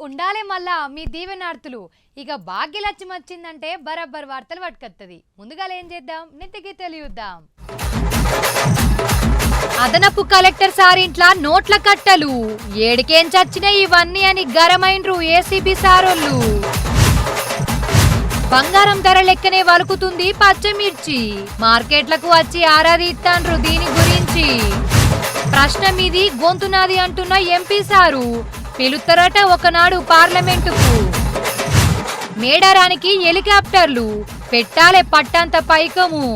ఉండాలే మళ్ళా మీ దీవెనార్తులు. ఇక భాగ్యలక్ష్మి వచ్చిందంటే బరాబర్ వార్తలు పట్టుకొత్తది. ముందుగా ఏం చేద్దాం, నితికి తెలియద్దాం. అదనపు కలెక్టర్ సారింట్ల నోట్ల కట్టలు, ఏడికేం చచ్చినాయి ఇవన్నీ అని గరమైండ్రు ఏసీబీ సారోళ్ళు. బంగారం ధర లెక్కనే వలుకుతుంది పచ్చమిర్చి, మార్కెట్లకు వచ్చి ఆరాధిస్తాండ్రు దీని గురించి. ప్రశ్న మీది గొంతునాది అంటున్న ఎంపీ సారు, పిలుస్తారట ఒకనాడు పార్లమెంటుకు. మేడారానికి హెలికాప్టర్లు, పెట్టాలే పట్టంత పైకము.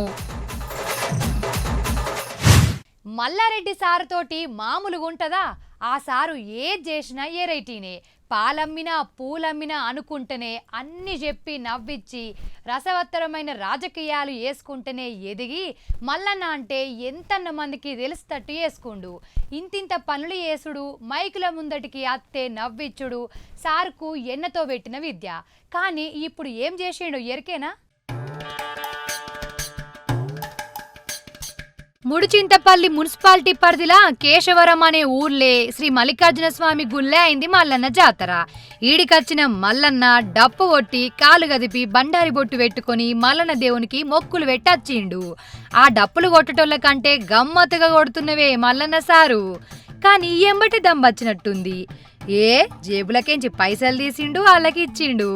మల్లారెడ్డి సారుతోటి మామూలుగుంటదా? ఆ సారు ఏది చేసినా ఏరైటీనే. పాలమ్మినా పూలమ్మినా అనుకుంటేనే అన్ని చెప్పి నవ్విచ్చి రసవత్తరమైన రాజకీయాలు వేసుకుంటేనే ఎదిగి మల్లన్న అంటే ఎంతన్న మందికి తెలుస్తట్టు వేసుకుండు. ఇంతింత పనులు చేసుడు, మైకుల ముందటికి అత్తే నవ్విచ్చుడు సార్కు ఎన్నతో పెట్టిన విద్య. కానీ ఇప్పుడు ఏం చేసిండు ఎరికేనా? ముడిచింతపల్లి మున్సిపాలిటీ పరిధిలా కేశవరం అనే ఊర్లే శ్రీ మల్లికార్జున స్వామి గుళ్ళే అయింది మల్లన్న జాతర. ఈడికొచ్చిన మల్లన్న డప్పు కొట్టి కాలు గదిపి బండారి బొట్టు పెట్టుకుని మల్లన్న దేవునికి మొక్కులు పెట్టచ్చిండు. ఆ డప్పులు కొట్టటోళ్ళ కంటే గమ్మత్తుగా కొడుతున్నవే మల్లన్న సారు. కానీ ఎంబటి దమ్మచ్చినట్టుంది. జేబులకేంచి పైసలు తీసిండు, వాళ్ళకి ఇచ్చిండు.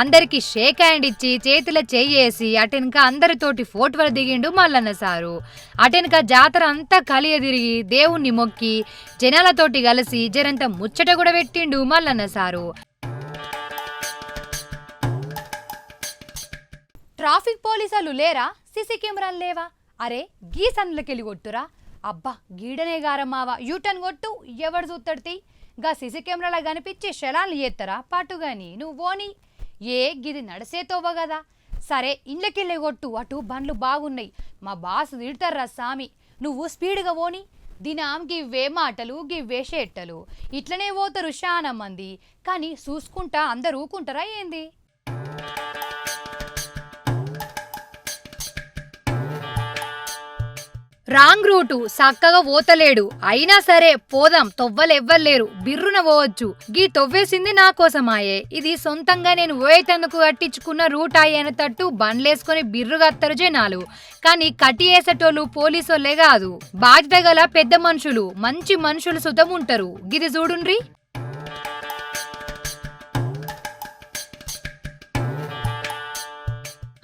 అందరికి షేక్ హ్యాండ్ ఇచ్చి చేతుల చెయ్యేసి అటెనక అందరితోటి ఫోటోలు దిగిండు మల్లన్న సారు. అటెనక జాతర అంతా కలియ తిరిగి దేవుణ్ణి మొక్కి జనాలతోటి కలిసి జరంత ముచ్చట కూడా పెట్టిండు మల్లన్న సారు. ట్రాఫిక్ పోలీసులు లేరా? సీసీ కెమెరాలు లేవా? అరే గీ సందులకెళ్ళి కొట్టురా. అబ్బా గీడనే గారమ్మావా, యూటర్న్ కొట్టు, ఎవడు చూస్తాడుతీ. గా సీసీ కెమెరాలా కనిపించి శలాలు చేస్తారా పాటుగాని నువ్వు పోని. గిది నడిసేతోవ కదా. సరే ఇండ్లకెళ్ళే కొట్టు, అటు బండ్లు బాగున్నాయి, మా బాసు తిడతారా సామి, నువ్వు స్పీడ్గా పోని. దినాం గివ్వే మాటలు గివ్వే షెట్టలు, ఇట్లనే పోతారు చాలా మంది. కానీ చూసుకుంటా అందరు ఊకుంటారా ఏంది? రాంగ్ రూటు, చక్కగా పోతలేడు. అయినా సరే పోదాం, తొవ్వలెవ్వలేరు, బిర్రున పోవచ్చు. గీ తొవ్వేసింది నా కోసమాయే, ఇది సొంతంగా నేను పోయేటందుకు కట్టించుకున్న రూట్ అయ్యేటట్టు బండ్లేసుకొని బిర్రుగత్తరు జనాలు. కానీ కట్టి వేసేటోళ్ళు పోలీసోళ్లే కాదు, బాధ్యత గల పెద్ద మనుషులు, మంచి మనుషులు సుతం ఉంటారు. గిది చూడుండ్రి.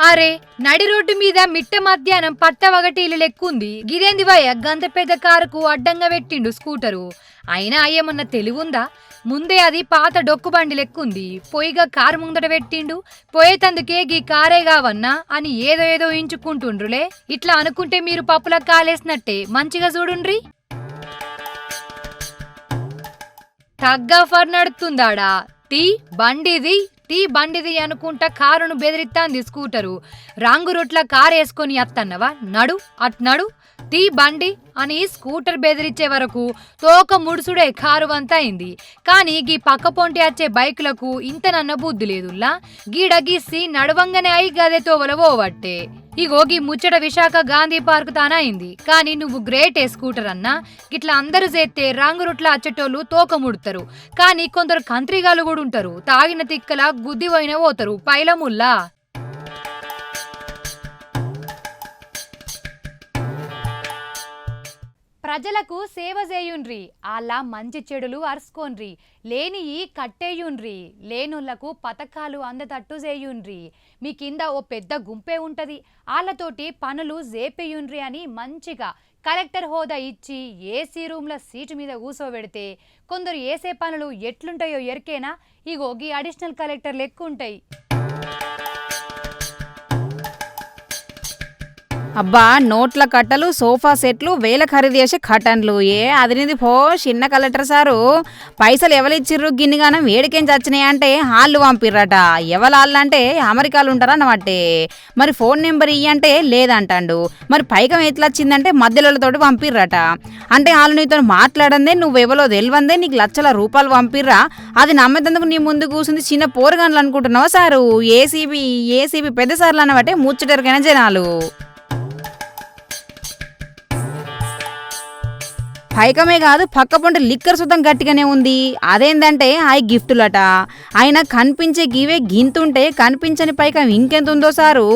అరే నడి రోడ్డు మీద మిట్ట మధ్యాహ్నం పట్టవగటీలు లెక్కుంది. గిదేంది వయ్య గంత పెద్ద కారుకు అడ్డంగా పెట్టిండు స్కూటరు. అయినా అయ్యేమన్నా తెలివుందా? ముందే అది పాత డొక్కు బండి లెక్కుంది. పొయ్యిగా కారు ముందట పెట్టిండు. పోయేతందుకే గీ కారే కావన్నా అని ఏదో ఏదో ఇంచుకుంటుండ్రులే. ఇట్లా అనుకుంటే మీరు పప్పుల కాలేసినట్టే. మంచిగా చూడుండ్రి. టగ్గాఫర్ నడుతుందాడా. తీ బండిది అనుకుంటా కారును బెదిరిస్తాంది స్కూటరు. రాంగు రూట్ల కారు వేసుకొని అత్తన్నవా, నడు అట్నడు, తీ బండి అని స్కూటర్ బెదిరించే వరకు తోక ముడుసుడే కారు వంత అయింది. కానీ గీ పక్క పొంటి వచ్చే బైకులకు ఇంతనన్న బుద్ధి లేదుల్లా. గీడ గీసి నడవంగానే అయి గదే తోవల పోవట్టే. ఇగో గీ ముచ్చట విశాఖ గాంధీ పార్క్ తానయింది. కానీ నువ్వు గ్రేటే స్కూటర్ అన్నా. గిట్లా అందరూ చేస్తే రాంగు రూట్ల వచ్చేటోళ్ళు తోక ముడతారు. కానీ కొందరు కంత్రిగాలు కూడా ఉంటారు, తాగిన తిక్కల గుద్ది పోయిన పోతారు పైలముల్లా. ప్రజలకు సేవ చేయుండ్రి, అలా మంచి చెడులు అరుసుకోండ్రి, లేనియి కట్టేయుండ్రి, లేనుళ్లకు పథకాలు అందతట్టు చేయుండ్రి. మీ కింద ఓ పెద్ద గుంపే ఉంటది, వాళ్ళతోటి పనులు చేపేయుండ్రి అని మంచిగా కలెక్టర్ హోదా ఇచ్చి ఏసీ రూమ్ల సీటు మీద కూసోబెడితే కొందరు ఏసే పనులు ఎట్లుంటాయో ఎరికేనా? ఇగో గీ అడిషనల్ కలెక్టర్ లెక్కుంటాయి. అబ్బా నోట్ల కట్టలు, సోఫా సెట్లు, వేల ఖరీదు చేసే కటన్లు. అదినిది పో చిన్న కలెక్టర్ సారు. పైసలు ఎవరిచ్చిర్రు గిన్నిగానం వేడికేం చచ్చినాయి అంటే హాళ్ళు పంపిర్రట. ఎవలాళ్ళంటే అమెరికాలు ఉంటారా అన్నమాటే. మరి ఫోన్ నెంబర్ ఇయ్యంటే లేదంటాడు. మరి పైకం ఎట్లొచ్చిందంటే మధ్యలోతోటి పంపిర్రట. అంటే వాళ్ళు నీతో మాట్లాడందే, నువ్వెవలో తెలివందే నీకు లక్షల రూపాయలు పంపిర్రా. అది నమ్మేందుకు నీ ముందు కూర్చుంది చిన్న పోరగాన్లు అనుకుంటున్నావా సారు? ఏసీబీ పెద్ద సార్లు అన్నమాటే ముచ్చటరికైన జనాలు. పైకమే కాదు పక్క పొంటి లిక్కర్ సుతం గట్టిగానే ఉంది. అదేందంటే అవి గిఫ్టులట. ఆయన కనిపించే గివే గింతుంటే కనిపించని పైకం ఇంకెంత ఉందో సారు.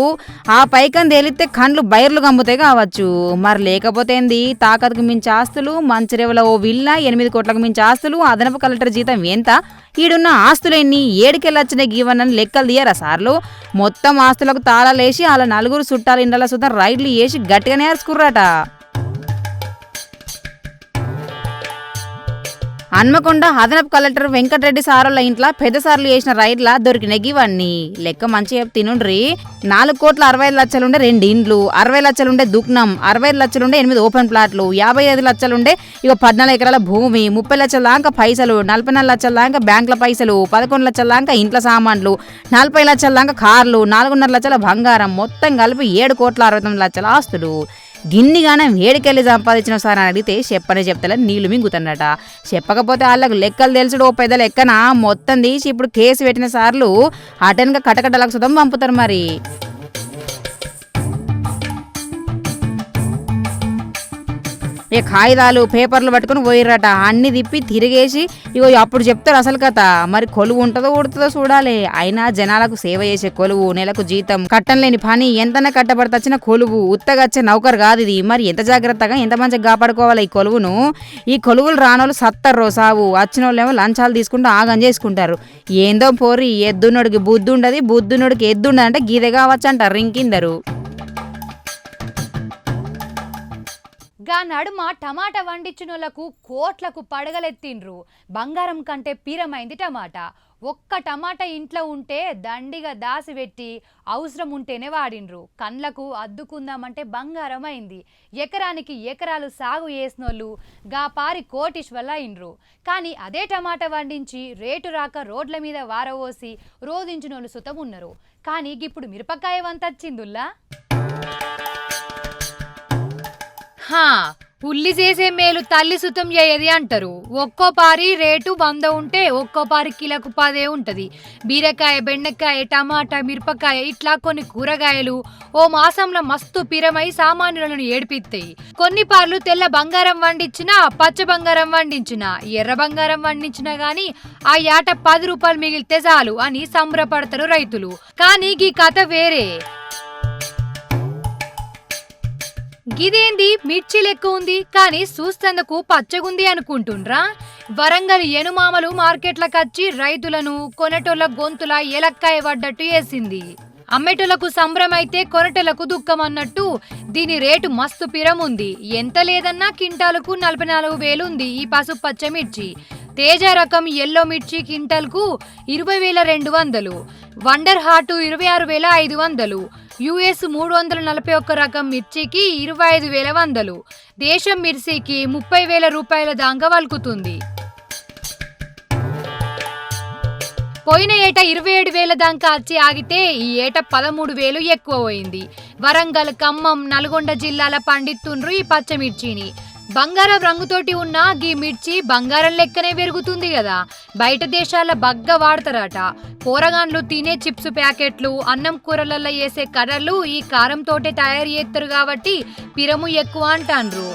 ఆ పైకం తేలిస్తే కండ్లు బైర్లు గమ్ముతాయి కావచ్చు. మరి లేకపోతే ఏంది, తాకత్కు మించి ఆస్తులు, మంచిరేవుల ఓ విల్లా, 8 కోట్లకు మించి ఆస్తులు, అదనపు కలెక్టర్ జీతం ఎంత, ఈడున్న ఆస్తులెన్ని, ఏడికెళ్ళొచ్చినాయి గీవన్నని లెక్కలు తీయరా సార్లు. మొత్తం ఆస్తులకు తాళాలేసి అలా 4 చుట్టాల ఇండ్ల సుతం రైడ్లు వేసి గట్టిగానే ఏర్చుకుర్రట. హన్మకొండ అదనపు కలెక్టర్ వెంకటరెడ్డి సారోళ్ళ ఇంట్లో పెద్ద సార్లు చేసిన రైడ్లా దొరికినాయి ఇవన్నీ. లెక్క మంచిగా తినుండ్రి. 4,65 లక్షలుండే 2 ఇండ్లు, 60 లక్షలుండే దుక్నం, 65 లక్షలుండే 8 ఓపెన్ ప్లాట్లు, 55 లక్షలుండే 14 ఎకరాల భూమి, 30 లక్షల దాకా పైసలు, 44 లక్షల దాకా బ్యాంకుల పైసలు, 11 లక్షల దాకా ఇంట్ల సామాన్లు, 40 లక్షల దాకా కార్లు, 4.5 లక్షల బంగారం, మొత్తం కలిపి 7,69 లక్షల ఆస్తులు. గిన్నిగానే వేడికెళ్ళి సంపాదించిన సార్ అని అడిగితే చెప్పనే చెప్తలే నీళ్లు మింగుతున్నట. చెప్పకపోతే వాళ్ళకు లెక్కలు తెలుసుడు ఓ పెద్ద లెక్కన మొత్తం తీసి ఇప్పుడు కేసు పెట్టిన సార్లు అటెన్గా కటకటలకు సుతం పంపుతారు మరి. కాగితాలు పేపర్లు పట్టుకుని పోయిర్రట. అన్ని తిప్పి తిరిగేసి ఇగో అప్పుడు చెప్తారు అసలు కథ. మరి కొలువు ఉంటుందో ఉడుతుందో చూడాలి. అయినా జనాలకు సేవ చేసే కొలువు, నెలకు జీతం, కట్టం లేని పని, ఎంతనే కట్టబడతచ్చిన కొలువు, ఉత్తగచ్చే నౌకరు కాదు ఇది. మరి ఎంత జాగ్రత్తగా ఎంత మంచిగా కాపాడుకోవాలి ఈ కొలువును. ఈ కొలువులు రానోళ్ళు సత్తర్రో సావు, వచ్చిన వాళ్ళేమో లంచాలు తీసుకుంటూ ఆగం చేసుకుంటారు. ఏందో పోరి, ఎద్దునోడికి బుద్ధి ఉండదు, బుద్ధునోడికి ఎద్దుండదు అంటే గీదే కావచ్చు అంటారు రింకిందరు. గా నడుమ టమాటా వండించినోళ్లకు కోట్లకు పడగలెత్తిండ్రు. బంగారం కంటే పీరమైంది టమాటా. ఒక్క టమాటా ఇంట్లో ఉంటే దండిగా దాసిపెట్టి అవసరం ఉంటేనే వాడిండ్రు. కండ్లకు అద్దుకుందామంటే బంగారం అయింది. ఎకరానికి ఎకరాలు సాగు చేసినోళ్ళు గా పారి కోటీశ్వర్లు అయిండ్రు. కానీ అదే టమాటా వండించి రేటు రాక రోడ్ల మీద వారవోసి రోదించినోళ్ళు సుతం ఉన్నారు. కానీ ఇప్పుడు మిరపకాయ వంతొచ్చిందుల్లా. ఉల్లి చేసే మేలు తల్లి సుతం చేయది అంటారు. ఒక్కో పారి రేటు 100 ఉంటే ఒక్కో పారి కిలోకు 10 ఉంటది. బీరకాయ, బెండకాయ, టమాటా, మిరపకాయ ఇట్లా కొన్ని కూరగాయలు ఓ మాసంలో మస్తు పిరమై సామాన్యులను ఏడిపిస్తాయి. కొన్ని పార్లు తెల్ల బంగారం వండించినా, పచ్చ బంగారం వండించినా, ఎర్ర బంగారం వండించినా గాని ఆ ఏట 10 రూపాయలు మిగిలితే చాలు అని సంబరపడతారు రైతులు. కానీ ఈ కథ వేరే. గిదేంది మిర్చి లెక్క ఉంది కానీ చూస్తందుకు పచ్చగుంది అనుకుంటుండ్రా. వరంగల్ ఎనుమామలు మార్కెట్లకు వచ్చి రైతులను కొనటోళ్ళ గొంతుల ఎలక్కాయ పడ్డట్టు వేసింది. అమ్మేటోళ్లకు సంబరం అయితే కొనటోళ్లకు దుఃఖం అన్నట్టు దీని రేటు మస్తు పిరముంది. ఎంత లేదన్నా కింటాలకు 44,000 ఉంది ఈ పసుపు పచ్చ మిర్చి. తేజ రకం ఎల్లో మిర్చి క్వింటాల్కు 20,200, వండర్ హార్ట్ 26,500, యుఎస్ 341 రకం మిర్చికి 25,100, దేశం మిర్చికి 30,000 రూపాయల దాకా వలుకుతుంది. పోయిన ఏట 27,000 దాకా వచ్చి ఆగితే ఈ ఏట 13,000 ఎక్కువ పోయింది. వరంగల్, ఖమ్మం, నల్గొండ జిల్లాల పండిస్తుండ్రు ఈ పచ్చమిర్చిని. బంగారం రంగుతోటి ఉన్న గీ మిర్చి బంగారం లెక్కనే పెరుగుతుంది కదా. బయట దేశాల బగ్గ వాడతారట. కూరగాన్లు తినే చిప్స్ ప్యాకెట్లు, అన్నం కూరలలో వేసే కర్రలు ఈ కారంతోటే తయారు చేస్తారు కాబట్టి పిరము ఎక్కువ అంటాండ్రు.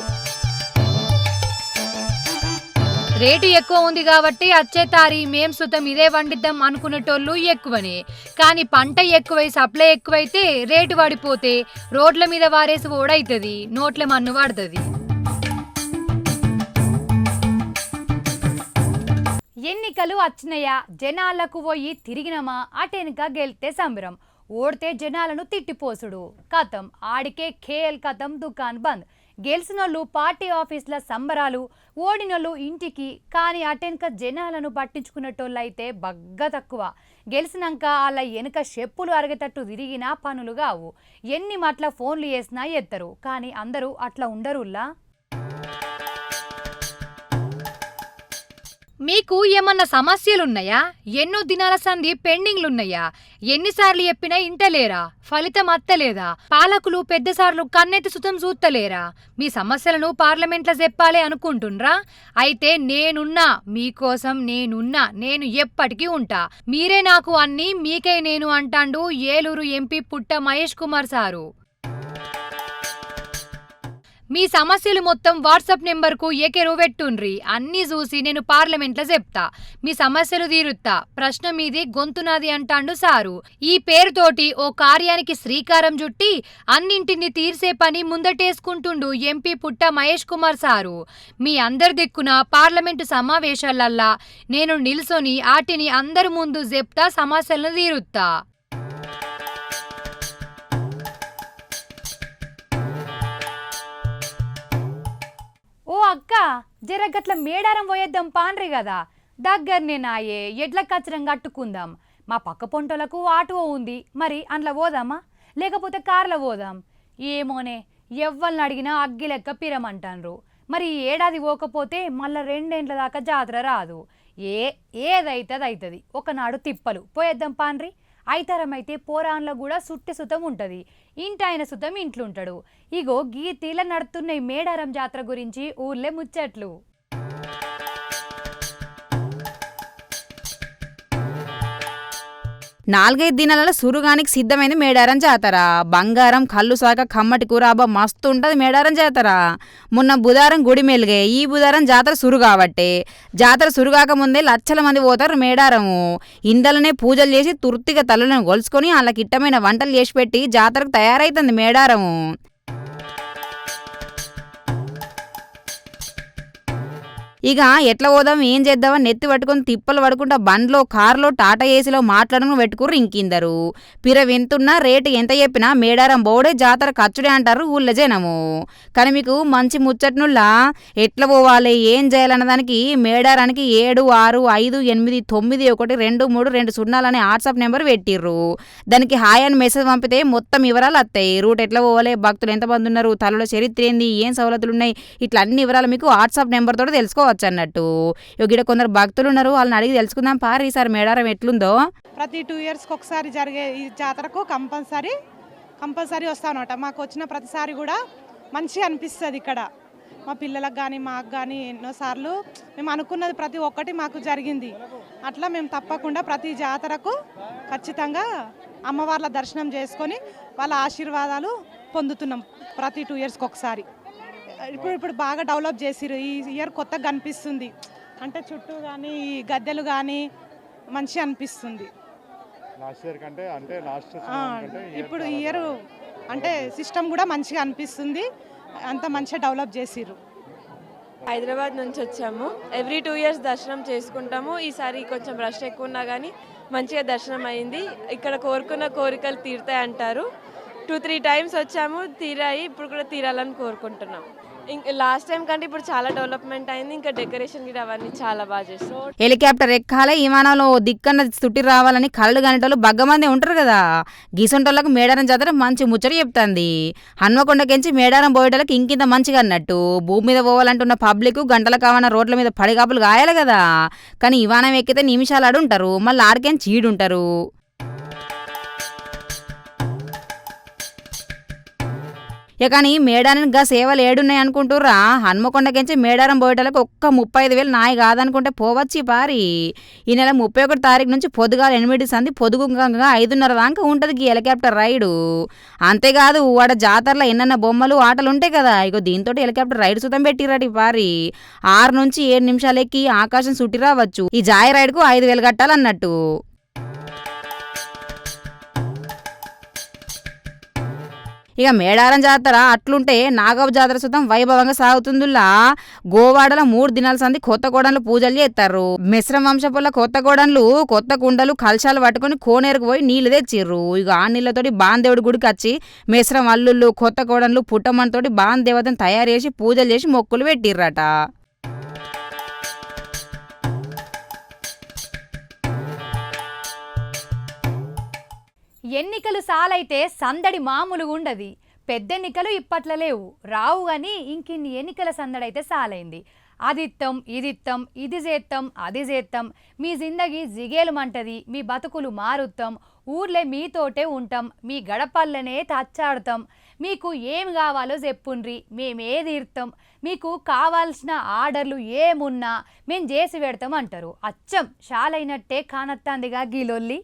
రేటు ఎక్కువ ఉంది కాబట్టి వచ్చే తారీ మేం సుతం ఇదే వండిద్దాం అనుకునేటోళ్ళు ఎక్కువనే. కానీ పంట ఎక్కువై సప్లై ఎక్కువైతే రేటు పడిపోతే రోడ్ల మీద వారేసి ఓడైతుంది, నోట్ల మన్ను పడుతుంది. ఎన్నికలు వచ్చినాయా, జనాలకు పోయి తిరిగినమా, అటెనుక గెలితే సంబరం, ఓడితే జనాలను తిట్టిపోసుడు. కథం ఆడికే ఖేల్ కథం, దుకాన్ బంద్. గెలిచినోళ్ళు పార్టీ ఆఫీసుల సంబరాలు, ఓడినోళ్ళు ఇంటికి. కానీ అటెనుక జనాలను పట్టించుకునేటోళ్ళు అయితే బగ్గ తక్కువ. గెలిచినాక వాళ్ళ వెనుక చెప్పులు అరగేటట్టు తిరిగినా పనులు కావు. ఎన్ని మట్ల ఫోన్లు చేసినా ఎత్తరు. కానీ అందరూ అట్లా ఉండరుల్లా. మీకు ఏమన్నా సమస్యలున్నాయా? ఎన్నో దినాల సంధి పెండింగ్లున్నాయా? ఎన్నిసార్లు చెప్పినా ఇంటలేరా? ఫలితం అత్తలేదా? పాలకులు పెద్దసార్లు కన్నెత్తి సుతం చూస్తలేరా? మీ సమస్యలను పార్లమెంట్లో చెప్పాలి అనుకుంటుండ్రా? అయితే నేనున్నా, మీకోసం నేనున్నా, నేను ఎప్పటికీ ఉంటా. మీరే నాకు అన్ని, మీకే నేను అంటాండు ఏలూరు ఎంపీ పుట్ట మహేష్ కుమార్ సారు. మీ సమస్యలు మొత్తం వాట్సాప్ నెంబర్కు ఏకెరువెట్టుండ్రి. అన్నీ చూసి నేను పార్లమెంట్లో చెప్తా. మీ సమస్యలు తీరుత్తా. ప్రశ్న మీది గొంతునాది అంటాండు సారు. ఈ పేరుతోటి ఓ కార్యానికి శ్రీకారం చుట్టి అన్నింటిని తీర్సే పని ముందటేసుకుంటుండు ఎంపీ పుట్ట మహేష్ కుమార్ సారు. మీ అందరి దిక్కున పార్లమెంటు సమావేశాలల్లా నేను నిల్సొని ఆటిని అందరి ముందు చెప్తా, సమస్యలను తీరుత్తా. ఓ అక్క, జరగట్ల మేడారం పోయేద్దాం పాండ్రి కదా, దగ్గరనే నాయే, ఎడ్ల కచ్చరం కట్టుకుందాం. మా పక్క పొంటలకు ఆటో ఉంది, మరి అందులో పోదామా లేకపోతే కార్లో పోదాం? ఏమోనే, ఎవ్వల్ని అడిగినా అగ్గి లెక్క పిరమంటాన్రు. మరి ఏడాది పోకపోతే మళ్ళా 2 ఏండ్ల దాకా జాతర రాదు. ఏదైతే అవుతుంది, ఒకనాడు తిప్పలు పోయేద్దాం పాండ్రి. అయితరమైతే పోరాన్లో కూడా సుట్టె సుతం ఉంటుంది, ఇంటాయన సుతం ఇంట్లుంటాడు. ఇగో గీ తీల నడుతున్న ఈ మేడారం జాతర గురించి ఊర్లే ముచ్చట్లు. 4-5 దినాల సురుగానికి సిద్ధమైంది మేడారం జాతర. బంగారం, కళ్ళు సాక, కమ్మటి కూర, అబ్బా మస్తు ఉంటుంది మేడారం జాతర. మొన్న బుధారం గుడి మెలుగే, ఈ బుధారం జాతర సురు కాబట్టే. జాతర సురుగాక ముందే లక్షల మంది పోతారు మేడారము. ఇందలనే పూజలు చేసి తుర్తిగా తల్లులను కొలుసుకొని వాళ్ళకి ఇట్టమైన వంటలు చేసి పెట్టి జాతరకు తయారైతుంది మేడారము. ఇక ఎట్లా పోదాం, ఏం చేద్దామని నెత్తి పట్టుకొని తిప్పలు పడుకుంటా బండ్లో, కార్లో, టాటా ఏసీలో మాట్లాడను పెట్టుకుర్రు ఇంకిందరు. పిర వింటున్నా రేటు ఎంత చెప్పినా మేడారం బోడే జాతర ఖర్చుడే అంటారు ఊళ్ళో జనము. కానీ మీకు మంచి ముచ్చట్నుల్లా ఎట్లా పోవాలి, ఏం చేయాలన్న దానికి మేడారానికి 7658921230 అనే వాట్సాప్ నెంబర్ పెట్టిర్రు. దానికి హాయ్ అని మెసేజ్ పంపితే మొత్తం వివరాలు వస్తాయి. రూట్ ఎట్లా పోవాలి, భక్తులు ఎంతమంది ఉన్నారు, తల్లుల చరిత్ర ఏంది, ఏం సవలతులు ఉన్నాయి, ఇట్లా అన్ని వివరాలు మీకు వాట్సాప్ నెంబర్ తోటి తెలుసుకోవచ్చు అన్నట్టు. ఇక్కడ కొందరు భక్తులు ఉన్నారు, వాళ్ళని అడిగి తెలుసుకుందాం పారి ఈసారి మేడారం ఎట్లుందో. ప్రతి 2 ఇయర్స్కి ఒకసారి జరిగే ఈ జాతరకు కంపల్సరీ వస్తానమాట. మాకు వచ్చిన ప్రతిసారి కూడా మంచిగా అనిపిస్తుంది. ఇక్కడ మా పిల్లలకు కానీ మాకు కానీ ఎన్నోసార్లు మేము అనుకున్నది ప్రతి ఒక్కటి మాకు జరిగింది. అట్లా మేము తప్పకుండా ప్రతి జాతరకు ఖచ్చితంగా అమ్మవార్ల దర్శనం చేసుకొని వాళ్ళ ఆశీర్వాదాలు పొందుతున్నాం ప్రతి 2 ఇయర్స్కి ఒకసారి. ఇప్పుడు బాగా డెవలప్ చేసిరు, ఈ ఇయర్ కొత్తగా కనిపిస్తుంది. అంటే చుట్టూ కానీ ఈ గద్దెలు కానీ మంచిగా అనిపిస్తుంది. ఇప్పుడు ఈ ఇయర్ అంటే సిస్టమ్ కూడా మంచిగా అనిపిస్తుంది, అంత మంచిగా డెవలప్ చేసిరు. హైదరాబాద్ నుంచి వచ్చాము. ఎవ్రీ 2 ఇయర్స్ దర్శనం చేసుకుంటాము. ఈసారి కొంచెం రష్ ఎక్కువ ఉన్నా కానీ మంచిగా దర్శనం అయింది. ఇక్కడ కోరుకున్న కోరికలు తీరుతాయి అంటారు. 2-3 టైమ్స్ వచ్చాము, తీరాయి. ఇప్పుడు కూడా తీరాలని కోరుకుంటున్నాం. ఇంకా లాస్ట్ టైం కంటే ఇప్పుడు చాలా డెవలప్మెంట్ అయింది. ఇంకా డెకరేషన్ గిట్ట అవన్నీ చాలా బాగా చేస్తాం. హెలికాప్టర్ ఎక్కాలే, విమానంలో దిక్కన్న చుట్టి రావాలని కళ్ళు గనేటోళ్ళు బగ్గమంది ఉంటారు కదా. గీసంటోళ్ళకు మేడారం జాతర మంచి ముచ్చట చెప్తుంది. హన్మకొండకెంచి మేడారం పోయేటోళ్ళకి ఇంకింత మంచిగా అన్నట్టు. భూమి మీద పోవాలంటున్న పబ్లిక్ గంటల కావన రోడ్ల మీద పడిగాపులు గాయాలి కదా. కానీ విమానం ఎక్కితే నిమిషాలు ఆడుంటారు, మళ్ళీ ఆడికేం చీడుంటారు. ఇక కానీ మేడారానికి గా సేవలు ఏడున్నాయి అనుకుంటుర్రా? హన్మకొండకెంచి మేడారం పోయేటలకు ఒక్క 35,000 నాయి కాదనుకుంటే పోవచ్చు పారి. ఈ నెల 31 తారీఖు నుంచి పొద్దుగాల 8 సంది పొదుగుగా 5:30 దాకా ఉంటుంది ఈ హెలికాప్టర్ రైడు. అంతేకాదు వాడ జాతరలో ఎన్నన్న బొమ్మలు ఆటలు ఉంటాయి కదా, ఇగో దీంతో హెలికాప్టర్ రైడ్ సుతం పెట్టిరటి పారి. 6 నుంచి 7 నిమిషాలు ఎక్కి ఆకాశం సుట్టి రావచ్చు. ఈ జాయ్ రైడ్కు 5,000 కట్టాలన్నట్టు. ఇక మేడారం జాతర అట్లుంటే నాగవ జాతర సుతం వైభవంగా సాగుతుందిలా. గోవాడలో 3 దినాల సంది కొత్త కోడన్లు పూజలు చేస్తారు. మిశ్రమ వంశపుల్ల కొత్త కోడన్లు కొత్త కుండలు కలశాలు పట్టుకుని కోనేరుకు పోయి నీళ్లు తెచ్చిర్రు. ఇక ఆ నీళ్లతోటి బాందేవుడి గుడికి వచ్చి మిశ్రమ అల్లుళ్ళు కొత్త కోడన్లు పుట్టమ్మతోటి బాందేవతను తయారు చేసి పూజలు చేసి మొక్కులు పెట్టిర్రట. ఎన్నికలు సాలైతే సందడి మామూలుగా ఉండదు. పెద్దెన్నికలు ఇప్పట్లో లేవు, రావు కానీ ఇంకిన్ని ఎన్నికల సందడైతే సాలైంది. అదిత్తం ఇదిత్తం, ఇది చేత్తం అది చేత్తం, మీ జిందగీ జిగేలుమంటది, మీ బతుకులు మారుత్తం, ఊర్లే మీతోటే ఉంటాం, మీ గడపల్లనే తచ్చాడుతాం, మీకు ఏం కావాలో చెప్పుండ్రి మేమేది ఇర్తాం, మీకు కావాల్సిన ఆర్డర్లు ఏమున్నా మేం చేసి పెడతాం అంటారు. అచ్చం షాలైనట్టే కానత్తాందిగా గీలొల్లి.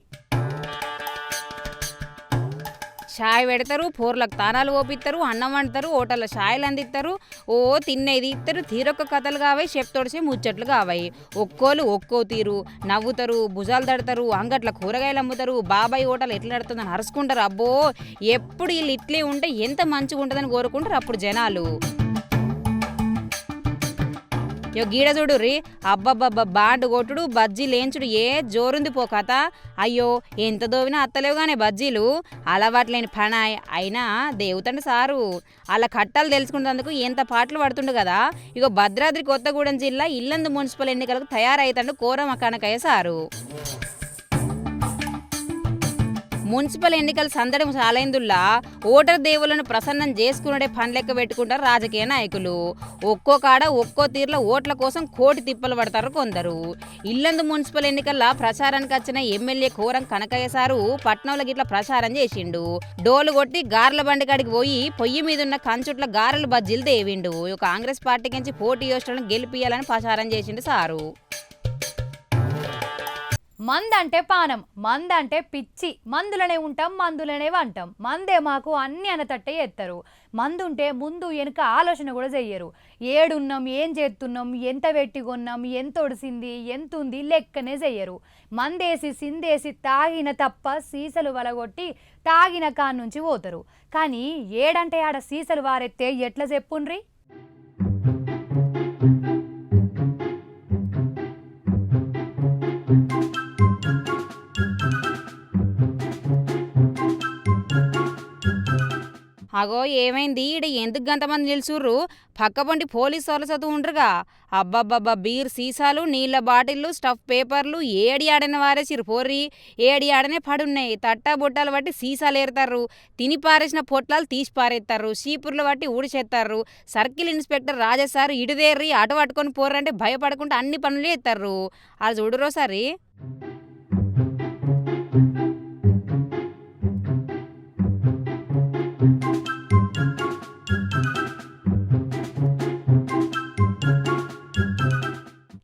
షాయ్ పెడతారు, పోర్లకు తానాలు ఓపిస్తారు, అన్నం వండుతారు, హోటల్లో షాయలు అందిస్తారు. ఓ తినేది ఇస్తారు, తీరొక్క కథలు కావాయి, చెప్తోడిసే ముచ్చట్లు కావాయి. ఒక్కోలు ఒక్కో తీరు నవ్వుతారు, భుజాలు తడతారు, అంగట్ల కూరగాయలు అమ్ముతారు, బాబాయ్ హోటల్ ఎట్లా నడుతుందని అరుచుకుంటారు. అబ్బో ఎప్పుడు వీళ్ళు ఇట్లే ఉంటే ఎంత మంచిగా ఉంటుందని కోరుకుంటారు అప్పుడు జనాలు. గీడ చూడుర్రి, అబ్బబ్బబ్బ బాండు కొట్టుడు, బజ్జీ లేంచుడు ఏ జోరుంది పో కథ. అయ్యో ఎంత దోవినా అత్తలేవుగానే బజ్జీలు, అలవాట్లేని పనాయ్. అయినా దేవుతండి సారు అలా కట్టాలు తెలుసుకున్నందుకు ఎంత పాటలు పడుతుండు కదా. భద్రాద్రి కొత్తగూడెం జిల్లా ఇల్లందు మున్సిపల్ ఎన్నికలకు తయారైతండు కోరమ కనకయ్య సారు. మున్సిపల్ ఎన్నికల సందడి సాలైందుల్లా ఓటర్ దేవులను ప్రసన్నం చేసుకునే పని లెక్క పెట్టుకుంటారు రాజకీయ నాయకులు. ఒక్కో కాడ ఒక్కో తీర్ల ఓట్ల కోసం కోటి తిప్పలు పడతారు కొందరు. ఇల్లందు మున్సిపల్ ఎన్నికల్లో ప్రచారానికి వచ్చిన ఎమ్మెల్యే కోరం కనకయ్య సారు పట్నంలో గిట్ల ప్రచారం చేసిండు. డోలు కొట్టి గారెల బండి కాడికి పోయి పొయ్యి మీదున్న కంచుట్ల గారెలు బజ్జీలు దేవిండు. కాంగ్రెస్ పార్టీకి నుంచి పోటీ యోచనలను గెలిపియాలని ప్రచారం చేసిండు సారు. మందంటే పానం, మందంటే పిచ్చి, మందులనే ఉంటాం, మందులనే వంటాం. మందే మాకు అన్ని అనతట్టే ఎత్తారు. మందుంటే ముందు వెనుక ఆలోచన కూడా చెయ్యరు. ఏడున్నాం, ఏం చేస్తున్నాం, ఎంత పెట్టి కొన్నాం, ఎంత ఒడిసింది, ఎంత ఉంది లెక్కనే చెయ్యరు. మందేసి సిందేసి తాగిన తప్ప సీసలు వలగొట్టి తాగిన కాన్నుంచి పోతారు. కానీ ఏడంటే ఆడ సీసలు వారెత్తే ఎట్లా చెప్పుండ్రి. అగో ఏమైంది, ఈడ ఎందుకు గంతమంది నిలుచుర్రు? పక్కపొంటి పోలీసు వాళ్ళ చదువు ఉండరుగా. అబ్బబ్బబ్బా బీర్ సీసాలు, నీళ్ళ బాటిళ్ళు, స్టఫ్ పేపర్లు ఏడి ఆడనే వారేసిరు పోర్రి. ఏడి ఆడనే పడున్నాయి. తట్టా బొట్టాలు బట్టి సీసాలు ఏరుతారు, తిని పారేసిన పొట్లాలు తీసి పారేస్తారు, చీపుర్లు బట్టి ఊడిచేస్తారు. సర్కిల్ ఇన్స్పెక్టర్ రాజేశారు ఇటుదేర్రి అటు పట్టుకొని పోర్రంటే భయపడకుండా అన్ని పనులు చేస్తారు. అది చూడరోసారి.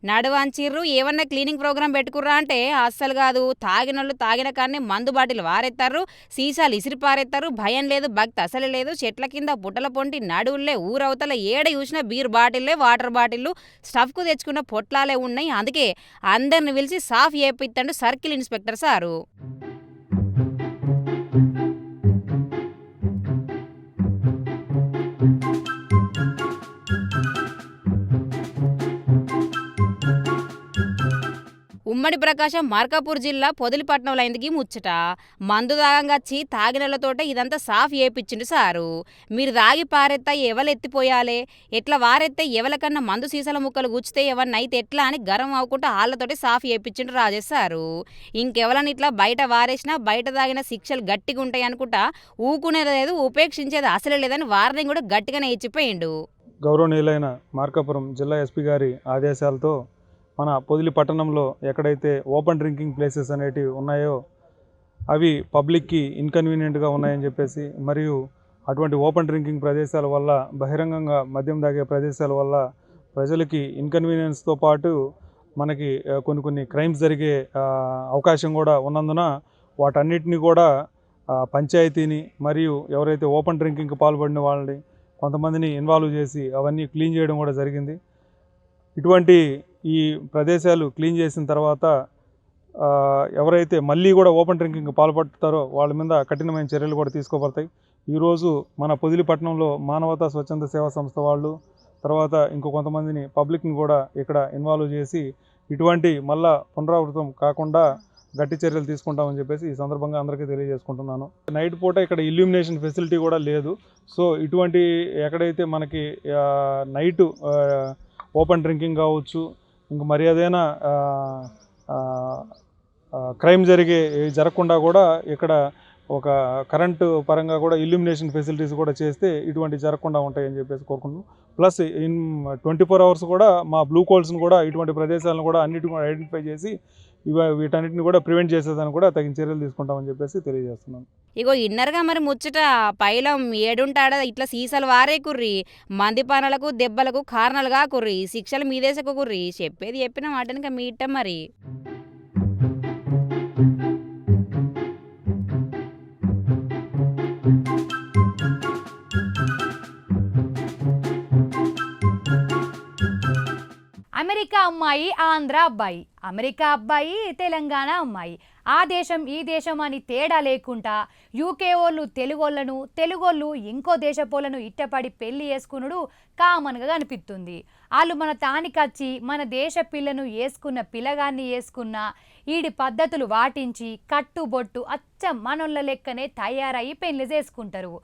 నడువంచిర్రు ఏమన్నా క్లీనింగ్ ప్రోగ్రాం పెట్టుకుర్రా అంటే అస్సలు కాదు. తాగినోళ్ళు తాగిన కానీ మందు బాటిల్ వారెత్తారు, సీసాలు ఇసిరి పారెత్తారు. భయం లేదు, భక్తి అసలు లేదు. చెట్ల కింద పుట్టల పొంటి నడువుల్లే, ఊరవతల ఏడ చూసినా బీర్ బాటిల్లే, వాటర్ బాటిల్లు, స్టఫ్కు తెచ్చుకున్న పొట్లాలే ఉన్నాయి. అందుకే అందరిని పిలిచి సాఫ్ చేపిస్తాడు సర్కిల్ ఇన్స్పెక్టర్ సారు. ఉమ్మడి ప్రకాశం మార్కాపూర్ జిల్లా పొదిలిపట్నంలో అయిందికి ముచ్చట. మందు దాగంగచ్చి తాగినలతోటే ఇదంతా సాఫ్ చేయించిండు సారు. మీరు దాగి పారెత్తా ఎవలు ఎత్తిపోయాలే, ఎట్లా వారెత్తే ఎవలకన్నా మందు సీసాల ముక్కలు గుచ్చితే ఎవరిని అయితే ఎట్లా అని గరం అవ్వకుండా వాళ్ళతోటి సాఫ్ చేయించిండు రాజేష్ సారు. ఇంకెవలని ఇట్లా బయట వారేసినా బయట తాగిన శిక్షలు గట్టిగా ఉంటాయి అనుకుంటా ఊకునేది లేదు, ఉపేక్షించేది అసలే లేదని వార్నింగ్ కూడా గట్టిగానే ఇచ్చిపోయిండు. గౌరవనీయులైన మార్కాపురం జిల్లా ఎస్పీ గారి ఆదేశాలతో మన పొదిలి పట్టణంలో ఎక్కడైతే ఓపెన్ డ్రింకింగ్ ప్లేసెస్ అనేటివి ఉన్నాయో అవి పబ్లిక్కి ఇన్కన్వీనియంట్గా ఉన్నాయని చెప్పేసి, మరియు అటువంటి ఓపెన్ డ్రింకింగ్ ప్రదేశాల వల్ల, బహిరంగంగా మద్యం తాగే ప్రదేశాల వల్ల ప్రజలకి ఇన్కన్వీనియన్స్తో పాటు మనకి కొన్ని క్రైమ్స్ జరిగే అవకాశం కూడా ఉన్నందున వాటన్నిటిని కూడా పంచాయతీని మరియు ఎవరైతే ఓపెన్ డ్రింకింగ్కి పాల్పడిన వాళ్ళని కొంతమందిని ఇన్వాల్వ్ చేసి అవన్నీ క్లీన్ చేయడం కూడా జరిగింది. ఇటువంటి ఈ ప్రదేశాలు క్లీన్ చేసిన తర్వాత ఎవరైతే మళ్ళీ కూడా ఓపెన్ డ్రింకింగ్ పాల్పడతారో వాళ్ళ మీద కఠినమైన చర్యలు కూడా తీసుకోబడతాయి. ఈరోజు మన పొదిలిపట్నంలో మానవతా స్వచ్ఛంద సేవా సంస్థ వాళ్ళు, తర్వాత ఇంకో కొంతమందిని పబ్లిక్ని కూడా ఇక్కడ ఇన్వాల్వ్ చేసి ఇటువంటి మళ్ళా పునరావృతం కాకుండా గట్టి చర్యలు తీసుకుంటామని చెప్పేసి ఈ సందర్భంగా అందరికీ తెలియజేసుకుంటున్నాను. నైట్ పూట ఇక్కడ ఇల్యూమినేషన్ ఫెసిలిటీ కూడా లేదు. సో ఇటువంటి ఎక్కడైతే మనకి నైటు ఓపెన్ డ్రింకింగ్ కావచ్చు, ఇంక మరి ఏదైనా క్రైమ్ జరగకుండా కూడా ఇక్కడ ఒక కరెంటు పరంగా కూడా ఇల్యూమినేషన్ ఫెసిలిటీస్ కూడా చేస్తే ఇటువంటి జరగకుండా ఉంటాయని చెప్పేసి కోరుకుంటున్నాం. ప్లస్ ఇన్ 24 hours కూడా మా బ్లూ కోల్స్ని కూడా ఇటువంటి ప్రదేశాలను కూడా అన్నిటిని కూడా ఐడెంటిఫై చేసి వీటన్నిటిని కూడా ప్రివెంట్ చేసేదాన్ని కూడా తగిన చర్యలు తీసుకుంటామని చెప్పేసి తెలియజేస్తున్నాను. ఇన్నర్గా మరి ముచ్చట పైలం ఏడుంటాడ ఇట్లా సీసాలు వారేకుర్రి, మంది పానాలకు దెబ్బలకు కారణాలు కాకుర్రి, శిక్షలు మీదేసకుర్రి. చెప్పేది చెప్పిన మాటనిక మీ ఇట్టం మరి. అమ్మాయి ఆంధ్ర అబ్బాయి, అమెరికా అబ్బాయి తెలంగాణ అమ్మాయి, ఆ దేశం ఈ దేశం అని తేడా లేకుండా యూకే వాళ్ళు తెలుగోళ్ళను, తెలుగోళ్ళు ఇంకో దేశపోళ్ళను ఇట్టపడి పెళ్లి చేసుకునుడు కామన్గా కనిపిస్తుంది. వాళ్ళు మన తానికచ్చి మన దేశ పిల్లను వేసుకున్న పిల్లగాన్ని వేసుకున్న ఈడి పద్ధతులు వాటించి కట్టుబొట్టు అచ్చం మనోళ్ళ లెక్కనే తయారయ్యి పెళ్లి చేసుకుంటారు.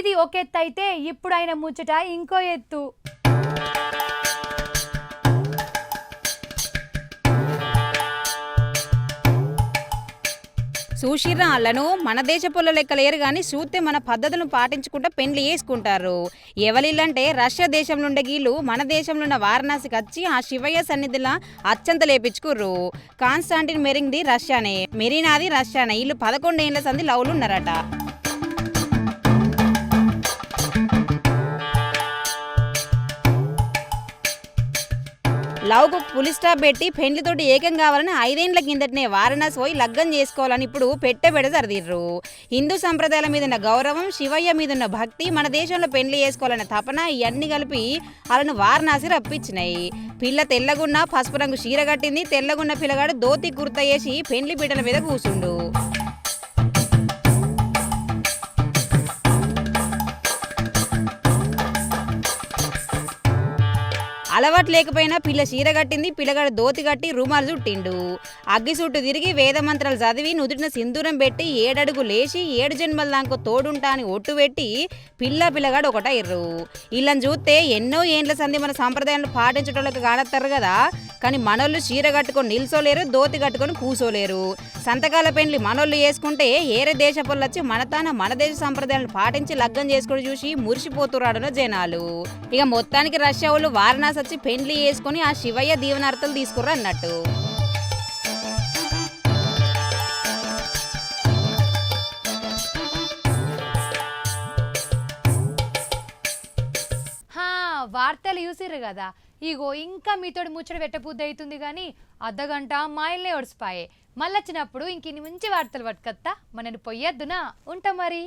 ఇది ఒక ఎత్తు అయితే ఇప్పుడు ఆయన ముచ్చట ఇంకో ఎత్తు. చూసిర్రా వాళ్ళను మన దేశ పొల్ల లెక్క లేరు కానీ చూస్తే మన పద్ధతులను పాటించుకుంటూ పెండ్లి చేసుకుంటారు. ఎవరిల్లంటే రష్యా దేశంలో ఉండే గీళ్ళు మన దేశంలో ఉన్న వారణాసికి వచ్చి ఆ శివయ్య సన్నిధిలా అచ్చంత లేపించుకుర్రు. కాన్స్టాంటిన్ మెరింగ్ది రష్యానే, మెరీనాది రష్యానే. వీళ్ళు 11 ఏళ్ల సంది లవ్లు ఉన్నారట. లవ్కు పులి స్టాప్ పెట్టి పెండ్లితోటి ఏకం కావాలని 5 ఏళ్ల కిందటనే వారణాసి పోయి లగ్గం చేసుకోవాలని ఇప్పుడు పెట్టబెడ సర్దిర్రు. హిందూ సంప్రదాయాల మీద ఉన్న గౌరవం, శివయ్య మీద ఉన్న భక్తి, మన దేశంలో పెండ్లి చేసుకోవాలనే తపన ఇవన్నీ కలిపి వాళ్ళను వారణాసి రప్పించినాయి. పిల్ల తెల్లగున్న పసుపు రంగు చీర కట్టింది, తెల్లగున్న పిల్లగాడు దోతి కుర్త వేసి పెండ్లి పీటల మీద కూసుండు. అలవాటు లేకపోయినా పిల్ల చీర కట్టింది, పిల్లగాడు దోతి కట్టి రుమాలు చుట్టిండు. అగ్గి చుట్టూ తిరిగి వేద మంత్రాలు చదివి నుదుటిన సింధూరం పెట్టి 7 అడుగు లేచి 7 జన్మల దాంకో తోడుంటా అని ఒట్టు పెట్టి పిల్లగాడు ఒకటయ్యర్రు. వీళ్ళని చూస్తే ఎన్నో ఏండ్ల సంది మన సాంప్రదాయాలను పాటించడానికి కానత్తారు కదా. కానీ మనోళ్ళు చీర కట్టుకొని నిల్చోలేరు, దోతి కట్టుకొని కూసోలేరు. సంతకాల పెండ్లి మనోళ్ళు చేసుకుంటే ఏరే దేశ పొల్లొచ్చి మన దేశ సంప్రదాయాలను పాటించి లగ్గం చేసుకుని చూసి మురిసిపోతురాడున జనాలు. ఇక మొత్తానికి రష్యా వాళ్ళు వారణాసి వచ్చి పెండ్లి చేసుకుని ఆ శివయ్య దీవనార్థాలు తీసుకుర్రు అన్నట్టు. వార్తలు చూసిర్రు కదా. ఇగో ఇంకా మీతోటి ముచ్చట పెట్టబుద్ధి అవుతుంది కానీ అర్ధగంట మాయల్నే ఒడిసిపాయే. మళ్ళొచ్చినప్పుడు ఇంక ఇన్ని మంచి వార్తలు పట్టుకత్తా. మనని పొయ్యొద్దునా. ఉంటా మరి.